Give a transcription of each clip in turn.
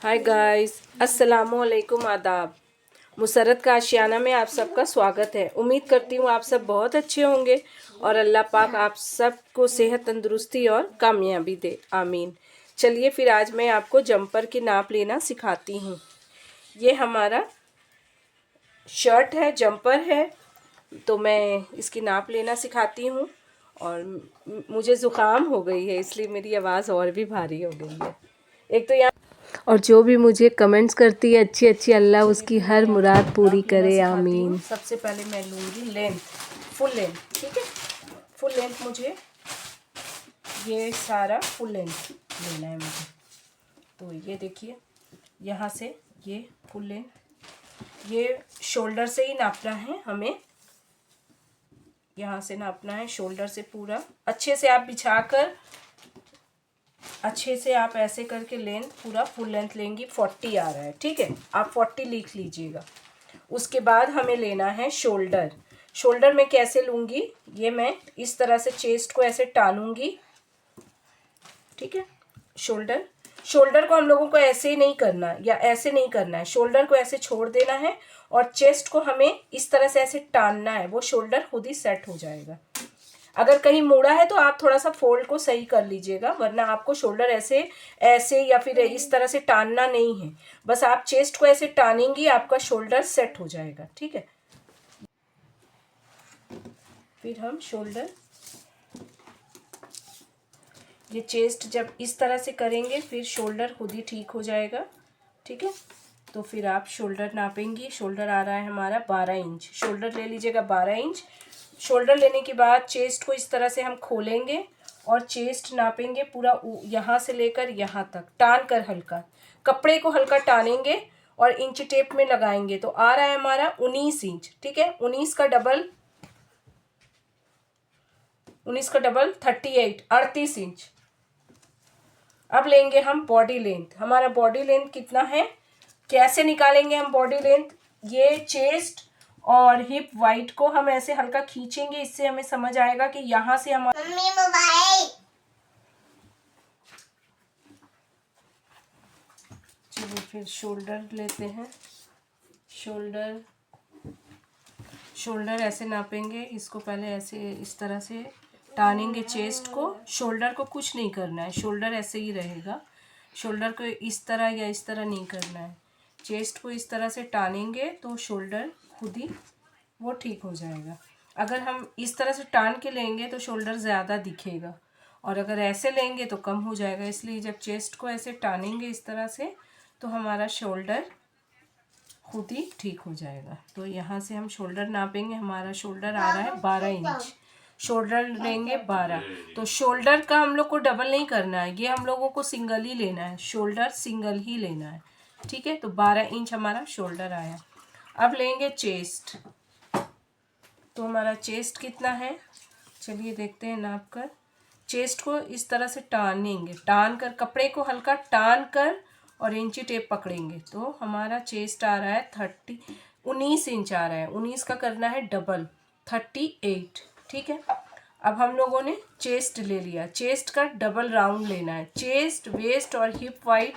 Hi guys, अस्सलामुअलैकुम, आदाब। मुसरत का आशियाना में आप सबका स्वागत है। उम्मीद करती हूँ आप सब बहुत अच्छे होंगे और अल्लाह पाक आप सबको सेहत, तंदुरुस्ती और कामयाबी दे, आमीन। चलिए फिर आज मैं आपको जंपर की नाप लेना सिखाती हूँ। ये हमारा शर्ट है, जंपर है, तो मैं इसकी नाप लेना सिखाती हूँ। और मुझे ज़ुकाम हो गई है, इसलिए मेरी आवाज़ और भी भारी हो गई है। एक तो यहाँ और जो भी मुझे कमेंट्स करती है अच्छी अच्छी, अल्लाह उसकी हर मुराद पूरी करे, आमीन। सबसे पहले मैं लूँगी लेंथ, फुल लेंथ, ठीक है। फुल लेंथ मुझे ये सारा फुल लेंथ लेना है मुझे। तो ये देखिए, यहाँ से ये फुल लेंथ, ये शोल्डर से ही नापना है हमें। यहाँ से नापना है शोल्डर से पूरा अच्छे से आप बिछाकर, अच्छे से आप ऐसे करके लेंथ पूरा फुल लेंथ लेंगी। 40 आ रहा है, ठीक है, आप 40 लिख लीजिएगा। उसके बाद हमें लेना है शोल्डर। शोल्डर में कैसे लूँगी, ये मैं इस तरह से चेस्ट को ऐसे टानूंगी, ठीक है। शोल्डर को हम लोगों को ऐसे ही नहीं करना या ऐसे नहीं करना है, शोल्डर को ऐसे छोड़ देना है और चेस्ट को हमें इस तरह से ऐसे टानना है, वो शोल्डर खुद ही सेट हो जाएगा। अगर कहीं मुड़ा है तो आप थोड़ा सा फोल्ड को सही कर लीजिएगा, वरना आपको शोल्डर ऐसे ऐसे या फिर इस तरह से टानना नहीं है। बस आप चेस्ट को ऐसे टानेंगी, आपका शोल्डर सेट हो जाएगा, ठीक है। फिर हम शोल्डर, ये चेस्ट जब इस तरह से करेंगे फिर शोल्डर खुद ही ठीक हो जाएगा, ठीक है। तो फिर आप शोल्डर नापेंगी। शोल्डर आ रहा है हमारा 12 इंच। शोल्डर ले लीजिएगा 12 इंच। शोल्डर लेने के बाद चेस्ट को इस तरह से हम खोलेंगे और चेस्ट नापेंगे पूरा, यहाँ से लेकर यहाँ तक टान कर, हल्का कपड़े को हल्का टानेंगे और इंच टेप में लगाएंगे। तो आ रहा है हमारा 19 इंच, ठीक है। 19 का डबल 38, 38 इंच। अब लेंगे हम बॉडी लेंथ। हमारा बॉडी लेंथ कितना है, कैसे निकालेंगे हम बॉडी लेंथ, ये चेस्ट और हिप वाइड को हम ऐसे हल्का खींचेंगे, इससे हमें समझ आएगा कि यहाँ से हमारा, मम्मी मोबाइल। चलिए फिर शोल्डर लेते हैं। शोल्डर ऐसे नापेंगे, इसको पहले ऐसे इस तरह से टानेंगे चेस्ट को। शोल्डर को कुछ नहीं करना है, शोल्डर ऐसे ही रहेगा। शोल्डर को इस तरह या इस तरह नहीं करना है, चेस्ट को इस तरह से टानेंगे तो शोल्डर खुद ही वो ठीक हो जाएगा। अगर हम इस तरह से टान के लेंगे तो शोल्डर ज़्यादा दिखेगा और अगर ऐसे लेंगे तो कम हो जाएगा। इसलिए जब चेस्ट को ऐसे टानेंगे इस तरह से तो हमारा शोल्डर खुद ही ठीक हो जाएगा। तो यहाँ से हम शोल्डर नापेंगे। हमारा शोल्डर आ रहा है 12 इंच। शोल्डर लेंगे 12। तो शोल्डर का हम लोग को डबल नहीं करना है, ये हम लोगों को सिंगल ही लेना है, शोल्डर सिंगल ही लेना है, ठीक है। तो 12 इंच हमारा शोल्डर आया। अब लेंगे चेस्ट। तो हमारा चेस्ट कितना है, चलिए देखते हैं नाप कर। चेस्ट को इस तरह से टानेंगे, टान कर कपड़े को हल्का टान कर और इंची टेप पकड़ेंगे। तो हमारा चेस्ट आ रहा है 19 इंच आ रहा है। 19 का करना है डबल, 38, ठीक है। अब हम लोगों ने चेस्ट ले लिया, चेस्ट का डबल राउंड लेना है। चेस्ट, वेस्ट और हिप वाइड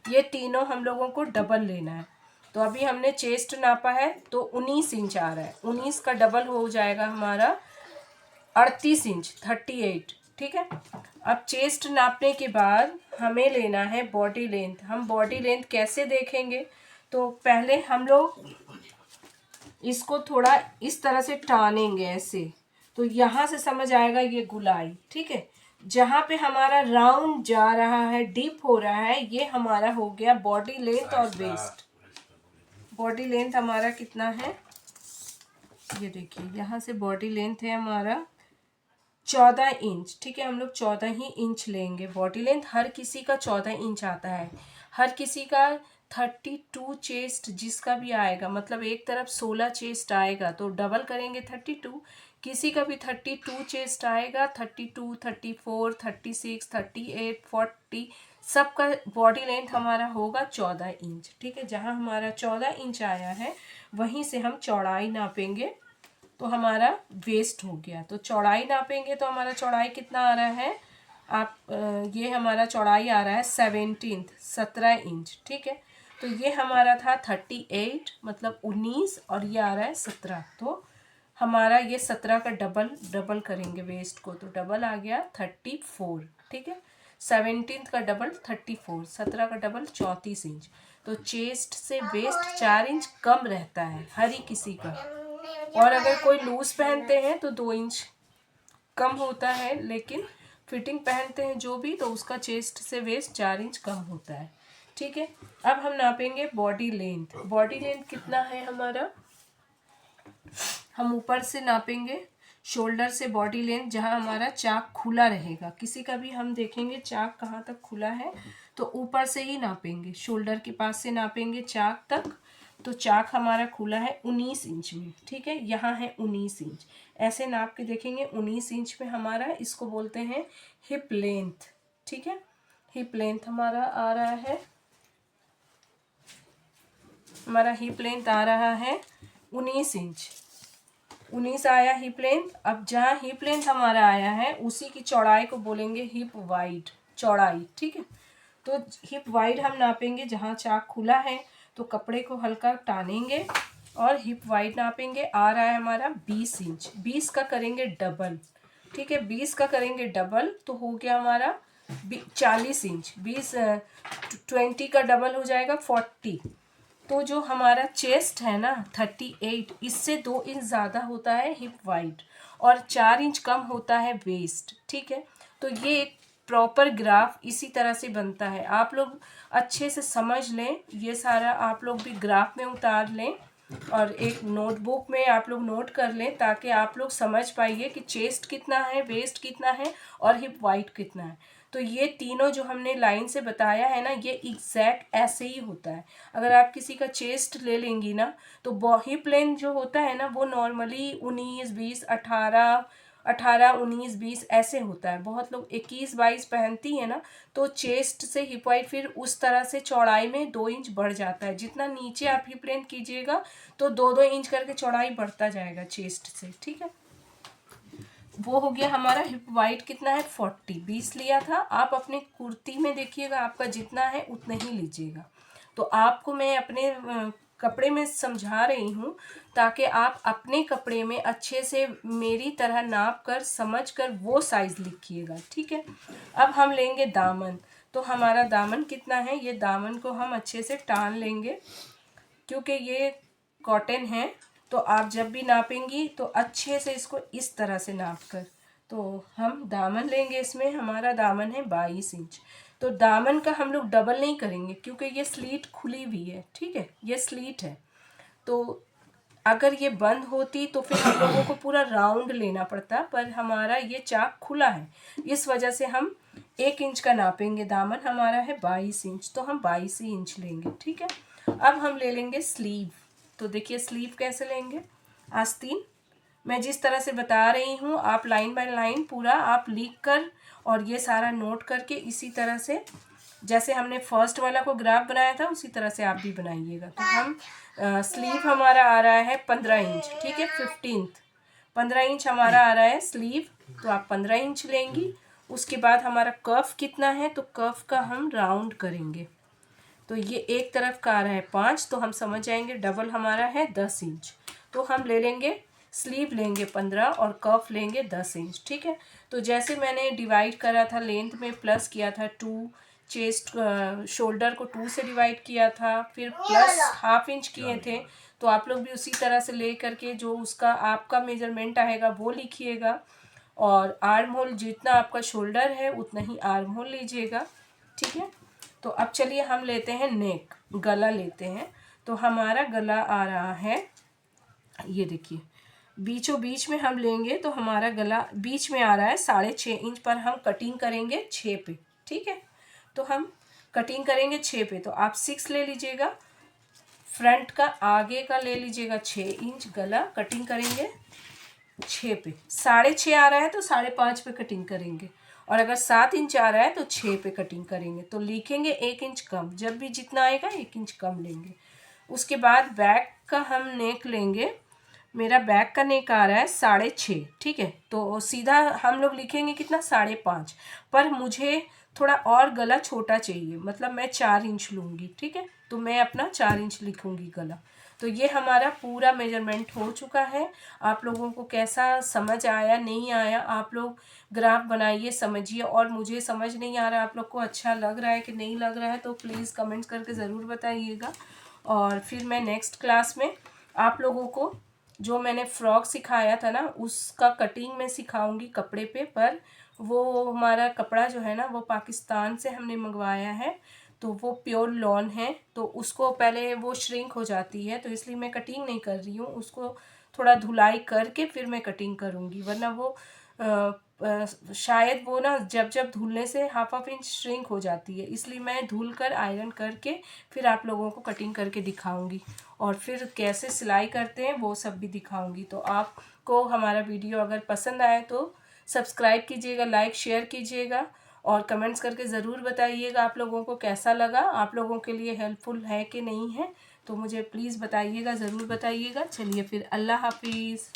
ये तीनों हम लोगों को डबल लेना है। तो अभी हमने चेस्ट नापा है तो 19 इंच आ रहा है। 19 का डबल हो जाएगा हमारा 38 इंच, 38, ठीक है। अब चेस्ट नापने के बाद हमें लेना है बॉडी लेंथ। हम बॉडी लेंथ कैसे देखेंगे, तो पहले हम लोग इसको थोड़ा इस तरह से टानेंगे ऐसे, तो यहाँ से समझ आएगा ये गुलाई, ठीक है। जहाँ पे हमारा राउंड जा रहा है, डीप हो रहा है, ये हमारा हो गया बॉडी लेंथ और वेस्ट। बॉडी लेंथ हमारा कितना है, ये देखिए, यहाँ से बॉडी लेंथ है हमारा 14 इंच, ठीक है। हम लोग 14 ही इंच लेंगे बॉडी लेंथ। हर किसी का 14 इंच आता है, हर किसी का 32 चेस्ट जिसका भी आएगा, मतलब एक तरफ 16 चेस्ट आएगा तो डबल करेंगे 32। किसी का भी 32 चेस्ट आएगा, 32, 34, 36, 38, 40, सबका बॉडी लेंथ हमारा होगा 14 इंच, ठीक है। जहाँ हमारा 14 इंच आया है वहीं से हम चौड़ाई नापेंगे, तो हमारा वेस्ट हो गया। तो चौड़ाई नापेंगे तो हमारा चौड़ाई कितना आ रहा है, आप ये हमारा चौड़ाई आ रहा है 17 इंच, ठीक है। तो ये हमारा था 38 मतलब 19 और ये आ रहा है 17, तो हमारा ये 17 का डबल करेंगे वेस्ट को, तो डबल आ गया 34, ठीक है। 17 का डबल 34, 17 का डबल 34 इंच। तो चेस्ट से वेस्ट 4 इंच कम रहता है हर ही किसी का, और अगर कोई लूज पहनते हैं तो 2 इंच कम होता है, लेकिन फिटिंग पहनते हैं जो भी, तो उसका चेस्ट से वेस्ट 4 इंच कम होता है, ठीक है। अब हम नापेंगे बॉडी लेंथ। बॉडी लेंथ कितना है हमारा, हम ऊपर से नापेंगे शोल्डर से बॉडी लेंथ, जहाँ हमारा चाक खुला रहेगा। किसी का भी हम देखेंगे चाक कहाँ तक खुला है, तो ऊपर से ही नापेंगे, शोल्डर के पास से नापेंगे चाक तक। तो चाक हमारा खुला है 19 इंच में, ठीक है, यहाँ है 19 इंच। ऐसे नाप के देखेंगे 19 इंच में हमारा, इसको बोलते हैं हिप लेंथ, ठीक है। हिप लेंथ हमारा आ रहा है, हमारा हिप लेंथ आ रहा है 19 इंच, 19 आया हिप लेंथ। अब जहाँ हिप लेंथ हमारा आया है उसी की चौड़ाई को बोलेंगे हिप वाइड चौड़ाई, ठीक है। तो हिप वाइड हम नापेंगे, जहाँ चाक खुला है तो कपड़े को हल्का टानेंगे और हिप वाइड नापेंगे। आ रहा है हमारा 20 इंच, 20 का करेंगे डबल, ठीक है, 20 का करेंगे डबल तो हो गया हमारा 40 इंच। 20 का डबल हो जाएगा 40। तो जो हमारा चेस्ट है ना 38, इससे 2 इंच ज़्यादा होता है हिप वाइड और 4 इंच कम होता है वेस्ट, ठीक है। तो ये एक प्रॉपर ग्राफ इसी तरह से बनता है, आप लोग अच्छे से समझ लें, ये सारा आप लोग भी ग्राफ में उतार लें और एक नोटबुक में आप लोग नोट कर लें, ताकि आप लोग समझ पाइए कि चेस्ट कितना है, वेस्ट कितना है और हिप वाइड कितना है। तो ये तीनों जो हमने लाइन से बताया है ना, ये एग्जैक्ट ऐसे ही होता है। अगर आप किसी का चेस्ट ले लेंगी ना, तो हिप लेंथ जो होता है ना वो नॉर्मली 19, 20, 18, 19, 20 ऐसे होता है। बहुत लोग 21, 22 पहनती है ना, तो चेस्ट से हिप वाइड फिर उस तरह से चौड़ाई में 2 इंच बढ़ जाता है। जितना नीचे आप हिप लेंथ कीजिएगा तो 2-2 इंच करके चौड़ाई बढ़ता जाएगा चेस्ट से, ठीक है। वो हो गया हमारा हिप वाइड कितना है 40, 20 लिया था। आप अपने कुर्ती में देखिएगा आपका जितना है उतना ही लीजिएगा। तो आपको मैं अपने कपड़े में समझा रही हूँ ताकि आप अपने कपड़े में अच्छे से मेरी तरह नाप कर समझ कर वो साइज़ लिखिएगा, ठीक है। अब हम लेंगे दामन। तो हमारा दामन कितना है, ये दामन को हम अच्छे से टान लेंगे, क्योंकि ये कॉटन है तो आप जब भी नापेंगी तो अच्छे से इसको इस तरह से नाप कर, तो हम दामन लेंगे। इसमें हमारा दामन है 22 इंच। तो दामन का हम लोग डबल नहीं करेंगे क्योंकि ये स्लीट खुली हुई है, ठीक है, ये स्लीट है। तो अगर ये बंद होती तो फिर हम लोगों को पूरा राउंड लेना पड़ता, पर हमारा ये चाक खुला है, इस वजह से हम 1 इंच का नापेंगे। दामन हमारा है 22 इंच, तो हम 22 ही इंच लेंगे, ठीक है। अब हम ले लेंगे स्लीव। तो देखिए स्लीव कैसे लेंगे, आस्तीन मैं जिस तरह से बता रही हूँ आप लाइन बाय लाइन पूरा आप लिख कर और ये सारा नोट करके इसी तरह से जैसे हमने फर्स्ट वाला को ग्राफ बनाया था उसी तरह से आप भी बनाइएगा। तो हम स्लीव हमारा आ रहा है 15 इंच, ठीक है, 15 इंच हमारा आ रहा है स्लीव, तो आप 15 इंच लेंगी। उसके बाद हमारा कफ कितना है, तो कफ का हम राउंड करेंगे। तो ये एक तरफ का आ रहा है 5, तो हम समझ जाएंगे डबल हमारा है 10 इंच। तो हम ले लेंगे स्लीव लेंगे 15 और कफ लेंगे 10 इंच, ठीक है। तो जैसे मैंने डिवाइड करा था लेंथ में प्लस किया था 2, चेस्ट शोल्डर को 2 से डिवाइड किया था, फिर प्लस ½ इंच किए थे। तो आप लोग भी उसी तरह से ले करके जो उसका आपका मेजरमेंट आएगा वो लिखिएगा, और आर्म होल जितना आपका शोल्डर है उतना ही आर्म होल लीजिएगा, ठीक है। तो अब चलिए हम लेते हैं नेक, गला लेते हैं। तो हमारा गला आ रहा है, ये देखिए बीचों बीच में हम लेंगे तो हमारा गला बीच में आ रहा है 6.5 इंच पर हम कटिंग करेंगे 6 पे, ठीक है। तो हम कटिंग करेंगे 6 पे, तो आप 6 ले लीजिएगा। फ्रंट का आगे का ले लीजिएगा 6 इंच, गला कटिंग करेंगे 6 पे। 6.5 आ रहा है तो 5.5 पे कटिंग करेंगे, और अगर 7 इंच आ रहा है तो 6 पे कटिंग करेंगे। तो लिखेंगे 1 इंच कम, जब भी जितना आएगा 1 इंच कम लेंगे। उसके बाद बैक का हम नेक लेंगे मेरा बैक का नेक आ रहा है 6.5, ठीक है। तो सीधा हम लोग लिखेंगे कितना, 5.5, पर मुझे थोड़ा और गला छोटा चाहिए, मतलब मैं 4 इंच लूँगी, ठीक है। तो मैं अपना 4 इंच लिखूँगी गला। तो ये हमारा पूरा मेजरमेंट हो चुका है। आप लोगों को कैसा समझ आया नहीं आया, आप लोग ग्राफ बनाइए, समझिए। और मुझे समझ नहीं आ रहा आप लोग को अच्छा लग रहा है कि नहीं लग रहा है, तो प्लीज़ कमेंट्स करके ज़रूर बताइएगा। और फिर मैं नेक्स्ट क्लास में आप लोगों को जो मैंने फ्रॉक सिखाया था ना, उसका कटिंग में सिखाऊंगी कपड़े पे। पर वो हमारा कपड़ा जो है ना, वो पाकिस्तान से हमने मंगवाया है, तो वो प्योर लॉन है। तो उसको पहले वो श्रिंक हो जाती है, तो इसलिए मैं कटिंग नहीं कर रही हूँ। उसको थोड़ा धुलाई करके फिर मैं कटिंग करूँगी, वरना वो शायद वो ना जब जब धुलने से हाफ इंच श्रिंक हो जाती है। इसलिए मैं धुल कर आयरन करके फिर आप लोगों को कटिंग करके दिखाऊंगी, और फिर कैसे सिलाई करते हैं वो सब भी दिखाऊंगी। तो आपको हमारा वीडियो अगर पसंद आए तो सब्सक्राइब कीजिएगा, लाइक शेयर कीजिएगा, और कमेंट्स करके ज़रूर बताइएगा आप लोगों को कैसा लगा, आप लोगों के लिए हेल्पफुल है कि नहीं है। तो मुझे प्लीज़ बताइएगा, ज़रूर बताइएगा। चलिए फिर, अल्लाह हाफिज़।